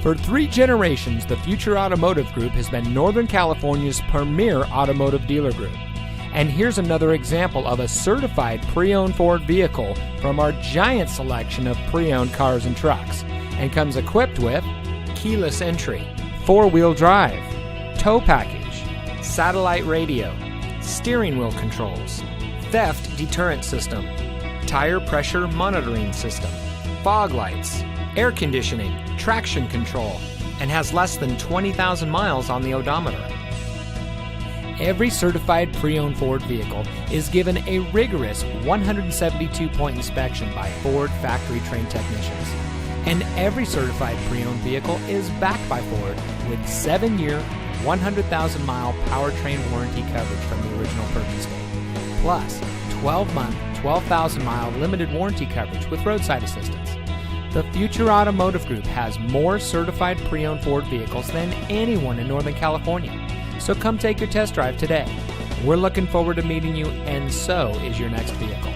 For 3 generations, the Future Automotive Group has been Northern California's premier automotive dealer group. And here's another example of a certified pre-owned Ford vehicle from our giant selection of pre-owned cars and trucks, and comes equipped with keyless entry, 4-wheel drive, tow package, satellite radio, steering wheel controls, theft deterrent system, tire pressure monitoring system, fog lights, air conditioning, traction control, and has less than 20,000 miles on the odometer. Every certified pre-owned Ford vehicle is given a rigorous 172-point inspection by Ford factory-trained technicians. And every certified pre-owned vehicle is backed by Ford with 7-year, 100,000-mile powertrain warranty coverage from the original purchase date, plus 12-month, 12,000-mile limited warranty coverage with roadside assistance. The Future Automotive Group has more certified pre-owned Ford vehicles than anyone in Northern California. So come take your test drive today. We're looking forward to meeting you, and so is your next vehicle.